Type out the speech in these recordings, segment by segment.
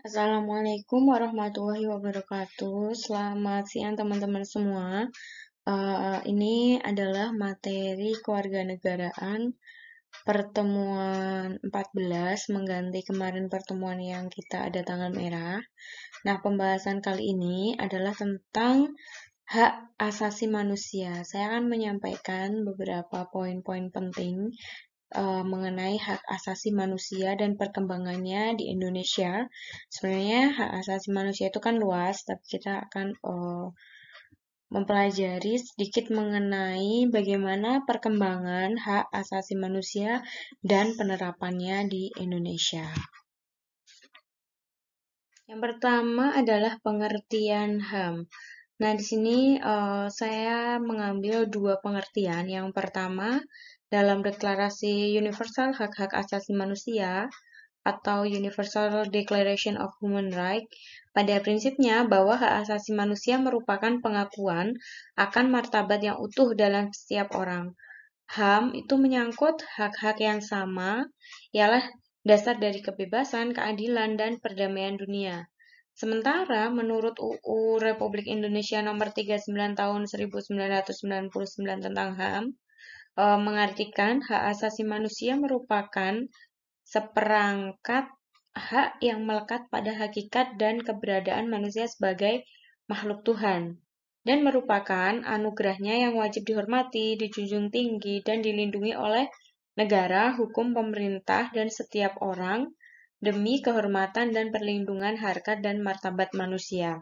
Assalamualaikum warahmatullahi wabarakatuh. Selamat siang teman-teman semua. Ini adalah materi kewarganegaraan pertemuan 14 mengganti kemarin pertemuan yang kita ada tanggal merah. Nah, pembahasan kali ini adalah tentang hak asasi manusia. Saya akan menyampaikan beberapa poin-poin penting mengenai hak asasi manusia dan perkembangannya di Indonesia. Sebenarnya hak asasi manusia itu kan luas, tapi kita akan mempelajari sedikit mengenai bagaimana perkembangan hak asasi manusia dan penerapannya di Indonesia. Yang pertama adalah pengertian HAM. Nah, di sini saya mengambil dua pengertian. Yang pertama, dalam Deklarasi Universal Hak-Hak Asasi Manusia atau Universal Declaration of Human Rights, pada prinsipnya bahwa hak asasi manusia merupakan pengakuan akan martabat yang utuh dalam setiap orang. HAM itu menyangkut hak-hak yang sama, ialah dasar dari kebebasan, keadilan, dan perdamaian dunia. Sementara menurut UU Republik Indonesia Nomor 39 Tahun 1999 tentang HAM, mengartikan hak asasi manusia merupakan seperangkat hak yang melekat pada hakikat dan keberadaan manusia sebagai makhluk Tuhan, dan merupakan anugerahnya yang wajib dihormati, dijunjung tinggi, dan dilindungi oleh negara, hukum, pemerintah, dan setiap orang demi kehormatan dan perlindungan harkat dan martabat manusia.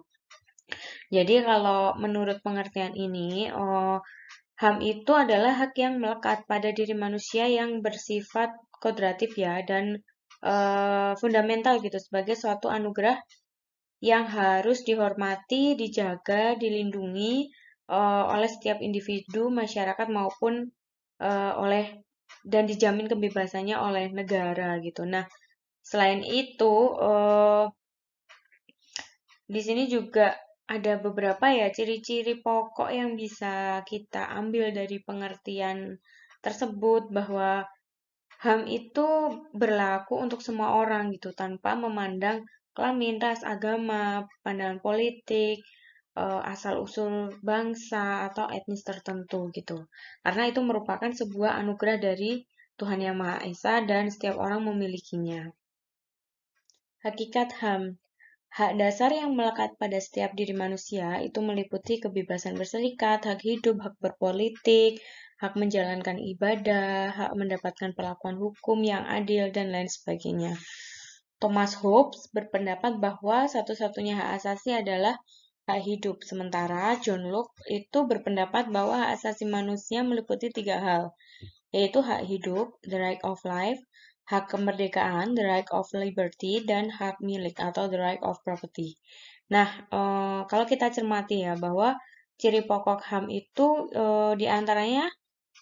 Jadi kalau menurut pengertian ini, HAM itu adalah hak yang melekat pada diri manusia yang bersifat kodratif ya, dan fundamental gitu, sebagai suatu anugerah yang harus dihormati, dijaga, dilindungi oleh setiap individu, masyarakat maupun oleh dan dijamin kebebasannya oleh negara gitu. Nah, selain itu di sini juga ada beberapa ya ciri-ciri pokok yang bisa kita ambil dari pengertian tersebut, bahwa HAM itu berlaku untuk semua orang gitu, tanpa memandang kelamin, ras, agama, pandangan politik, asal-usul bangsa atau etnis tertentu gitu. Karena itu merupakan sebuah anugerah dari Tuhan Yang Maha Esa dan setiap orang memilikinya. Hakikat HAM. Hak dasar yang melekat pada setiap diri manusia itu meliputi kebebasan berserikat, hak hidup, hak berpolitik, hak menjalankan ibadah, hak mendapatkan perlakuan hukum yang adil, dan lain sebagainya. Thomas Hobbes berpendapat bahwa satu-satunya hak asasi adalah hak hidup, sementara John Locke itu berpendapat bahwa hak asasi manusia meliputi tiga hal, yaitu hak hidup, the right of life, hak kemerdekaan, the right of liberty, dan hak milik atau the right of property. Nah, kalau kita cermati ya, bahwa ciri pokok HAM itu diantaranya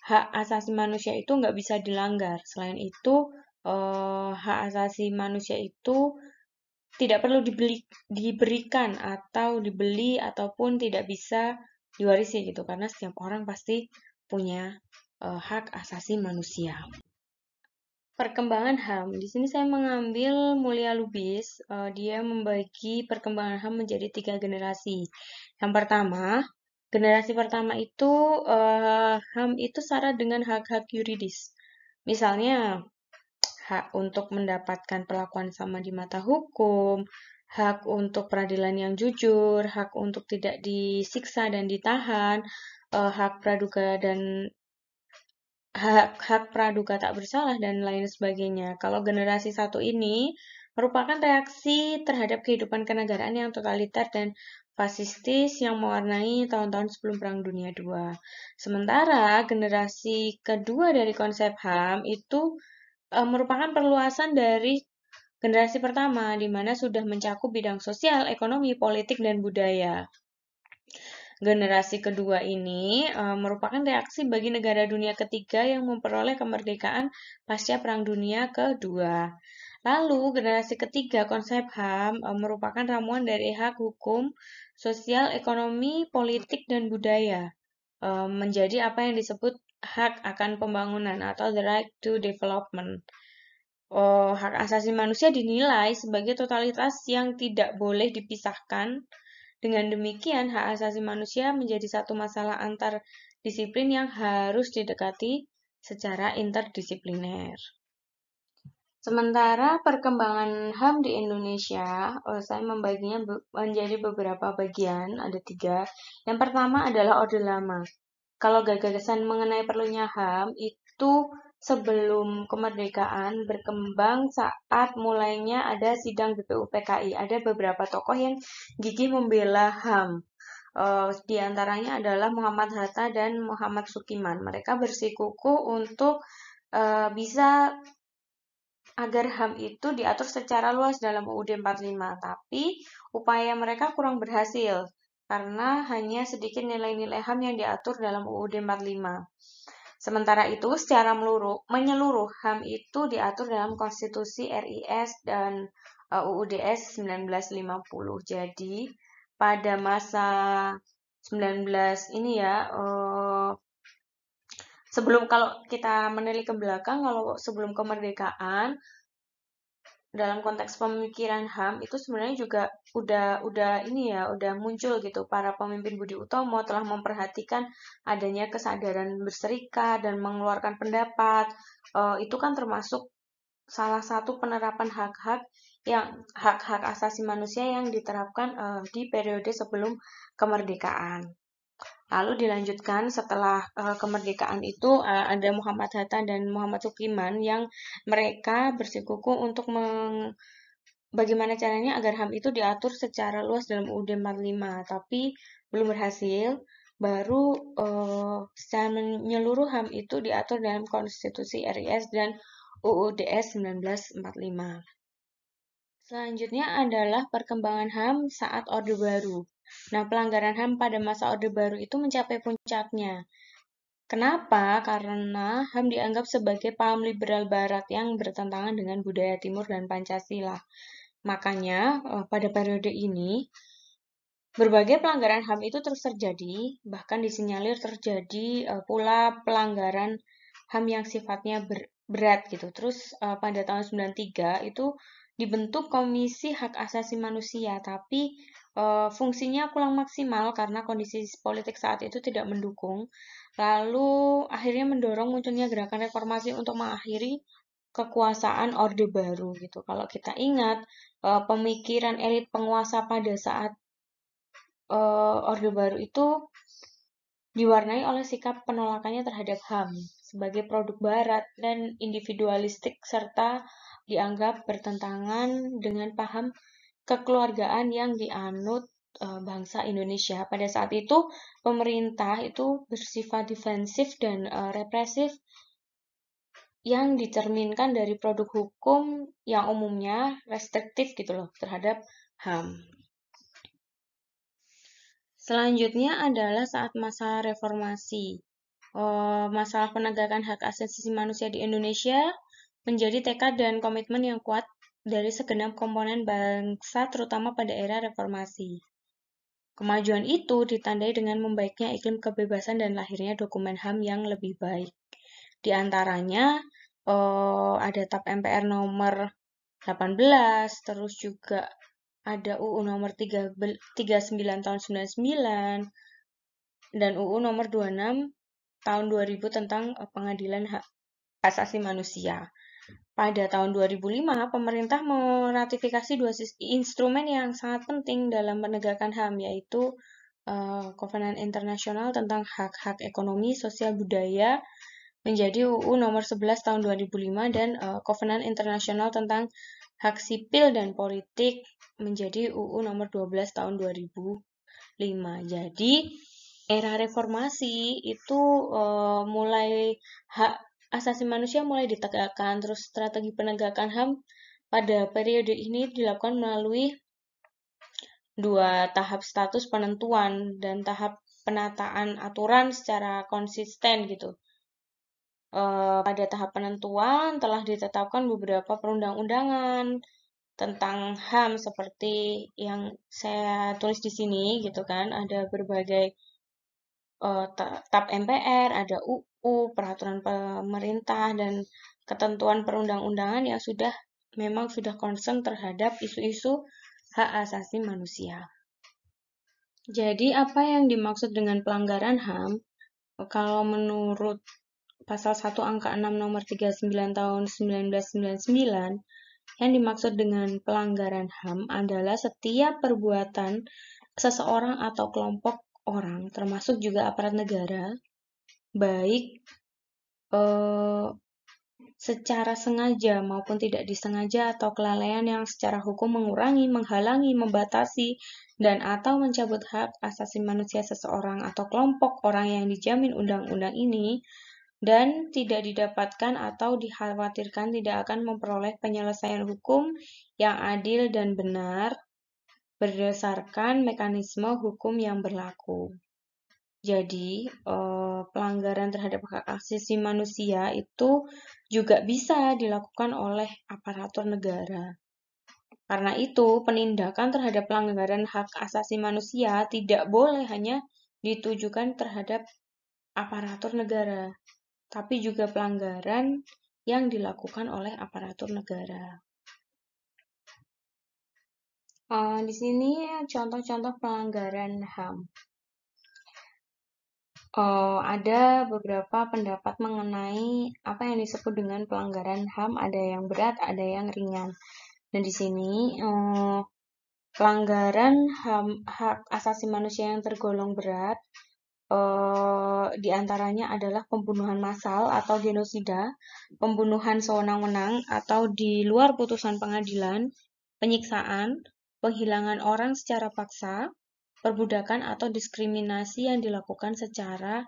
hak asasi manusia itu nggak bisa dilanggar. Selain itu, hak asasi manusia itu tidak perlu diberikan atau dibeli ataupun tidak bisa diwarisi gitu, karena setiap orang pasti punya hak asasi manusia. Perkembangan HAM. Di sini saya mengambil Mulia Lubis. Dia membagi perkembangan HAM menjadi 3 generasi. Yang pertama, generasi pertama itu HAM itu syarat dengan hak-hak yuridis. Misalnya, hak untuk mendapatkan perlakuan sama di mata hukum, hak untuk peradilan yang jujur, hak untuk tidak disiksa dan ditahan, hak praduga dan hak praduga tak bersalah, dan lain sebagainya. Kalau generasi satu ini merupakan reaksi terhadap kehidupan kenegaraan yang totaliter dan fasistis yang mewarnai tahun-tahun sebelum Perang Dunia II. Sementara generasi kedua dari konsep HAM itu merupakan perluasan dari generasi pertama, di mana sudah mencakup bidang sosial, ekonomi, politik, dan budaya. Generasi kedua ini merupakan reaksi bagi negara dunia ketiga yang memperoleh kemerdekaan pasca Perang Dunia Kedua. Lalu, generasi ketiga konsep HAM merupakan ramuan dari hak hukum, sosial, ekonomi, politik, dan budaya, menjadi apa yang disebut hak akan pembangunan atau the right to development. hak asasi manusia dinilai sebagai totalitas yang tidak boleh dipisahkan. Dengan demikian, hak asasi manusia menjadi satu masalah antar disiplin yang harus didekati secara interdisipliner. Sementara perkembangan HAM di Indonesia, saya membaginya menjadi beberapa bagian, ada 3. Yang pertama adalah Orde Lama. Kalau gagasan mengenai perlunya HAM itu sebelum kemerdekaan berkembang saat mulainya ada sidang BPU PKI. Ada beberapa tokoh yang gigih membela HAM. Di antaranya adalah Muhammad Hatta dan Muhammad Sukiman. Mereka bersikukuh untuk bisa agar HAM itu diatur secara luas dalam UUD 45, tapi upaya mereka kurang berhasil karena hanya sedikit nilai-nilai HAM yang diatur dalam UUD 45. Sementara itu, secara menyeluruh HAM itu diatur dalam Konstitusi RIS dan UUDS 1950. Jadi, pada masa 19 ini ya, kalau kita menilik ke belakang, kalau sebelum kemerdekaan, dalam konteks pemikiran HAM itu sebenarnya juga udah muncul gitu. Para pemimpin Budi Utomo telah memperhatikan adanya kesadaran berserikat dan mengeluarkan pendapat. Itu kan termasuk salah satu penerapan hak-hak asasi manusia yang diterapkan di periode sebelum kemerdekaan. Lalu dilanjutkan setelah kemerdekaan itu ada Muhammad Hatta dan Muhammad Sukiman yang mereka bersikukuh untuk bagaimana caranya agar HAM itu diatur secara luas dalam UUD 45, tapi belum berhasil. Baru secara menyeluruh HAM itu diatur dalam Konstitusi RIS dan UUDS 1945. Selanjutnya adalah perkembangan HAM saat Orde Baru. Nah, pelanggaran HAM pada masa Orde Baru itu mencapai puncaknya. Kenapa? Karena HAM dianggap sebagai paham liberal Barat yang bertentangan dengan budaya Timur dan Pancasila. Makanya, pada periode ini, berbagai pelanggaran HAM itu terus terjadi, bahkan disinyalir terjadi pula pelanggaran HAM yang sifatnya berat gitu. Terus pada tahun 93 itu dibentuk Komisi Hak Asasi Manusia, tapi fungsinya kurang maksimal karena kondisi politik saat itu tidak mendukung. Lalu akhirnya mendorong munculnya gerakan reformasi untuk mengakhiri kekuasaan Orde Baru gitu. Kalau kita ingat pemikiran elit penguasa pada saat Orde Baru itu diwarnai oleh sikap penolakannya terhadap HAM sebagai produk Barat dan individualistik serta dianggap bertentangan dengan paham kekeluargaan yang dianut bangsa Indonesia. Pada saat itu, pemerintah itu bersifat defensif dan represif yang dicerminkan dari produk hukum yang umumnya restriktif gitu loh terhadap HAM. Selanjutnya adalah saat masa reformasi. Masalah penegakan hak asasi manusia di Indonesia menjadi tekad dan komitmen yang kuat dari segenap komponen bangsa terutama pada era reformasi. Kemajuan itu ditandai dengan membaiknya iklim kebebasan dan lahirnya dokumen HAM yang lebih baik. Di antaranya ada TAP MPR nomor 18, terus juga ada UU nomor 39 tahun 99 dan UU nomor 26 tahun 2000 tentang pengadilan hak asasi manusia. Pada tahun 2005, pemerintah meratifikasi 2 instrumen yang sangat penting dalam penegakan HAM, yaitu Kovenan Internasional tentang Hak-Hak Ekonomi, Sosial, Budaya menjadi UU nomor 11 tahun 2005 dan Kovenan Internasional tentang Hak Sipil dan Politik menjadi UU nomor 12 tahun 2005. Jadi, era reformasi itu mulai hak asasi manusia mulai ditegakkan, terus strategi penegakan HAM pada periode ini dilakukan melalui 2 tahap status penentuan dan tahap penataan aturan secara konsisten gitu. Pada tahap penentuan telah ditetapkan beberapa perundang-undangan tentang HAM seperti yang saya tulis di sini gitu kan, ada berbagai TAP MPR, ada UU, peraturan pemerintah dan ketentuan perundang-undangan yang memang sudah concern terhadap isu-isu hak asasi manusia. Jadi apa yang dimaksud dengan pelanggaran HAM? Kalau menurut Pasal 1 Angka 6 Nomor 39 Tahun 1999, yang dimaksud dengan pelanggaran HAM adalah setiap perbuatan seseorang atau kelompok orang, termasuk juga aparat negara, baik secara sengaja maupun tidak disengaja atau kelalaian yang secara hukum mengurangi, menghalangi, membatasi, dan atau mencabut hak asasi manusia seseorang atau kelompok orang yang dijamin undang-undang ini, dan tidak didapatkan atau dikhawatirkan tidak akan memperoleh penyelesaian hukum yang adil dan benar berdasarkan mekanisme hukum yang berlaku. Jadi, pelanggaran terhadap hak asasi manusia itu juga bisa dilakukan oleh aparatur negara. Karena itu, penindakan terhadap pelanggaran hak asasi manusia tidak boleh hanya ditujukan terhadap aparatur negara, tapi juga pelanggaran yang dilakukan oleh aparatur negara. Di sini contoh-contoh pelanggaran HAM. Ada beberapa pendapat mengenai apa yang disebut dengan pelanggaran HAM, ada yang berat, ada yang ringan. Dan di sini pelanggaran HAM, hak asasi manusia yang tergolong berat, diantaranya adalah pembunuhan massal atau genosida, pembunuhan sewenang-wenang atau di luar putusan pengadilan, penyiksaan, penghilangan orang secara paksa, perbudakan atau diskriminasi yang dilakukan secara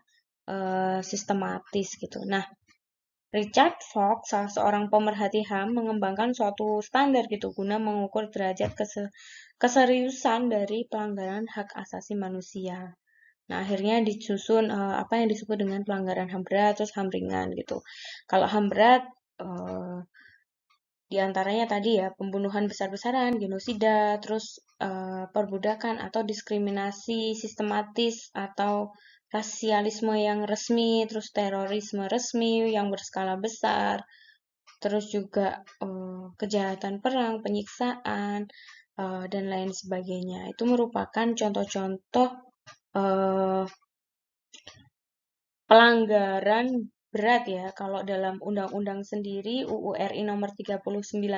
sistematis gitu. Nah, Richard Fox, salah seorang pemerhati HAM, mengembangkan suatu standar gitu guna mengukur derajat keseriusan dari pelanggaran hak asasi manusia. Nah, akhirnya disusun apa yang disebut dengan pelanggaran HAM berat, terus HAM ringan gitu. Kalau HAM berat, di antaranya tadi ya, pembunuhan besar-besaran, genosida, terus perbudakan atau diskriminasi sistematis atau rasialisme yang resmi, terus terorisme resmi yang berskala besar, terus juga kejahatan perang, penyiksaan, dan lain sebagainya. Itu merupakan contoh-contoh pelanggaran berat ya. Kalau dalam undang-undang sendiri UU RI nomor 39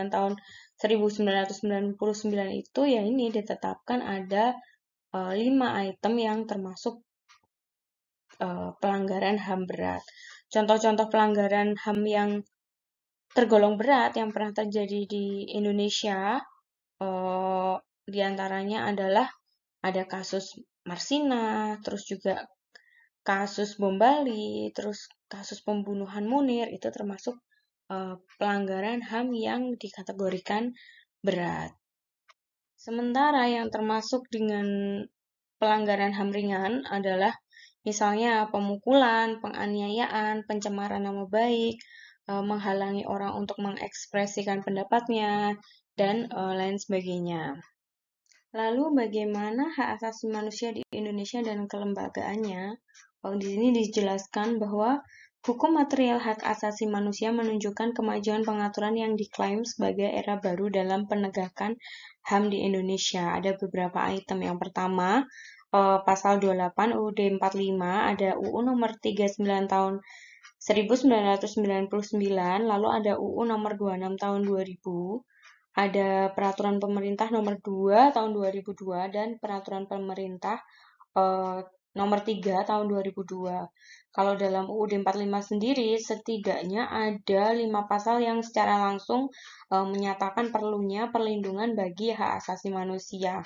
tahun 1999 itu ya ini ditetapkan ada 5 item yang termasuk pelanggaran HAM berat. Contoh-contoh pelanggaran HAM yang tergolong berat yang pernah terjadi di Indonesia diantaranya adalah ada kasus Marsina, terus juga kasus bom Bali, terus kasus pembunuhan Munir, itu termasuk pelanggaran HAM yang dikategorikan berat. Sementara yang termasuk dengan pelanggaran HAM ringan adalah misalnya pemukulan, penganiayaan, pencemaran nama baik, menghalangi orang untuk mengekspresikan pendapatnya, dan lain sebagainya. Lalu bagaimana hak asasi manusia di Indonesia dan kelembagaannya? Di sini dijelaskan bahwa hukum material hak asasi manusia menunjukkan kemajuan pengaturan yang diklaim sebagai era baru dalam penegakan HAM di Indonesia. Ada beberapa item. Yang pertama, pasal 28 UUD 45, ada UU nomor 39 tahun 1999, lalu ada UU nomor 26 tahun 2000, ada peraturan pemerintah nomor 2 tahun 2002 dan peraturan pemerintah nomor 3 tahun 2002. Kalau dalam UUD 45 sendiri setidaknya ada 5 pasal yang secara langsung menyatakan perlunya perlindungan bagi hak asasi manusia.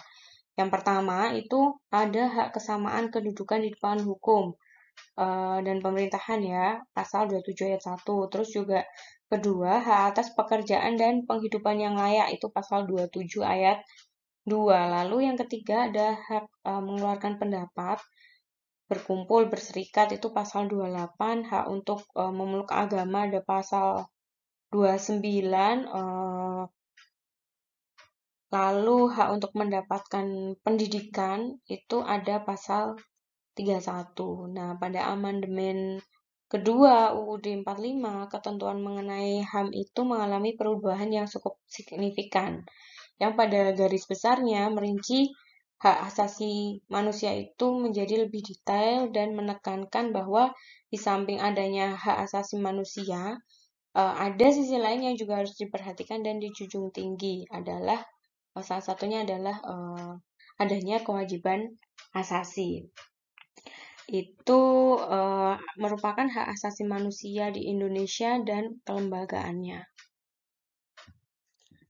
Yang pertama itu ada hak kesamaan kedudukan di depan hukum dan pemerintahan ya, pasal 27 ayat 1. Terus juga kedua, hak atas pekerjaan dan penghidupan yang layak, itu pasal 27 ayat 2. Lalu yang ketiga ada hak mengeluarkan pendapat, berkumpul, berserikat, itu pasal 28. Hak untuk memeluk agama ada pasal 29. Lalu hak untuk mendapatkan pendidikan itu ada pasal 31. Nah, pada amandemen Kedua, UUD 45, ketentuan mengenai HAM itu mengalami perubahan yang cukup signifikan, yang pada garis besarnya merinci hak asasi manusia itu menjadi lebih detail dan menekankan bahwa di samping adanya hak asasi manusia, ada sisi lain yang juga harus diperhatikan dan dijunjung tinggi adalah salah satunya adalah adanya kewajiban asasi. Itu merupakan hak asasi manusia di Indonesia dan kelembagaannya.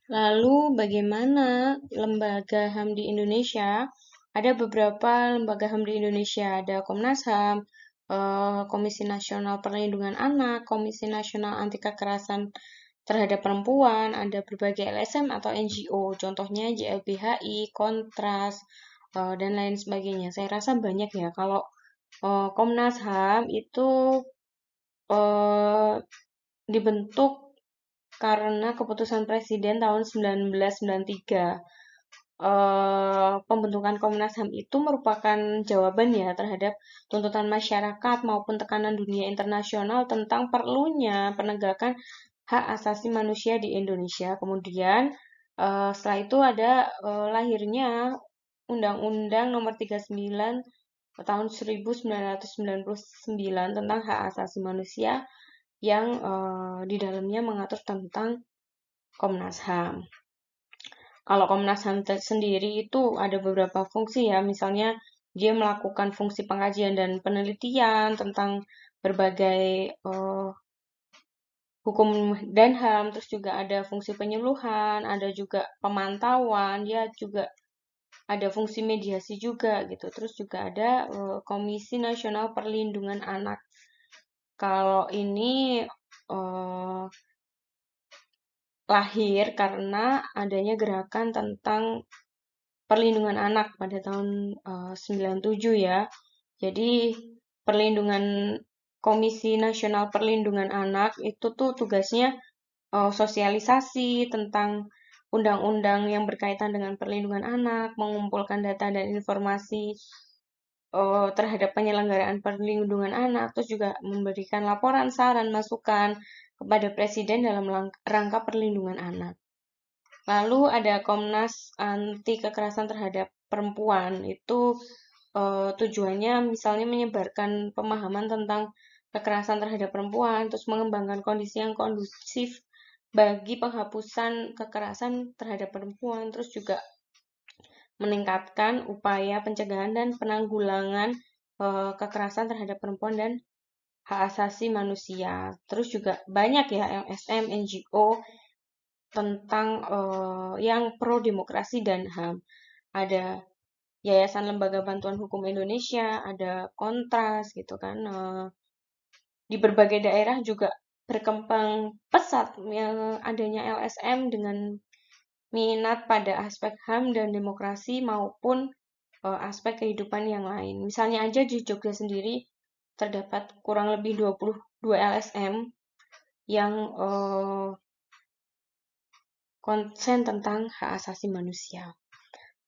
Lalu bagaimana lembaga HAM di Indonesia? Ada beberapa lembaga HAM di Indonesia, ada Komnas HAM, Komisi Nasional Perlindungan Anak, Komisi Nasional Anti Kekerasan Terhadap Perempuan, ada berbagai LSM atau NGO, contohnya JLBHI, Kontras, dan lain sebagainya. Saya rasa banyak ya. Kalau Komnas HAM itu dibentuk karena keputusan Presiden tahun 1993. Pembentukan Komnas HAM itu merupakan jawaban ya terhadap tuntutan masyarakat maupun tekanan dunia internasional tentang perlunya penegakan hak asasi manusia di Indonesia. Kemudian setelah itu ada lahirnya Undang-Undang Nomor 39 tahun 1999 tentang hak asasi manusia yang di dalamnya mengatur tentang Komnas HAM. Kalau Komnas HAM sendiri itu ada beberapa fungsi ya, misalnya dia melakukan fungsi pengkajian dan penelitian tentang berbagai hukum dan HAM, terus juga ada fungsi penyuluhan, ada juga pemantauan, dia juga ada fungsi mediasi juga gitu. Terus juga ada Komisi Nasional Perlindungan Anak. Kalau ini lahir karena adanya gerakan tentang perlindungan anak pada tahun 97 ya. Jadi perlindungan Komisi Nasional Perlindungan Anak itu tuh tugasnya sosialisasi tentang undang-undang yang berkaitan dengan perlindungan anak, mengumpulkan data dan informasi terhadap penyelenggaraan perlindungan anak, terus juga memberikan laporan, saran, masukan kepada Presiden dalam rangka perlindungan anak. Lalu ada Komnas Anti Kekerasan Terhadap Perempuan. Itu tujuannya misalnya menyebarkan pemahaman tentang kekerasan terhadap perempuan, terus mengembangkan kondisi yang kondusif bagi penghapusan kekerasan terhadap perempuan, terus juga meningkatkan upaya pencegahan dan penanggulangan kekerasan terhadap perempuan dan hak asasi manusia. Terus juga banyak ya LSM, NGO tentang yang pro demokrasi dan HAM. Ada Yayasan Lembaga Bantuan Hukum Indonesia, ada Kontras gitu kan. Di berbagai daerah juga berkembang pesat yang adanya LSM dengan minat pada aspek HAM dan demokrasi maupun aspek kehidupan yang lain. Misalnya aja di Jogja sendiri terdapat kurang lebih 22 LSM yang konsen tentang hak asasi manusia.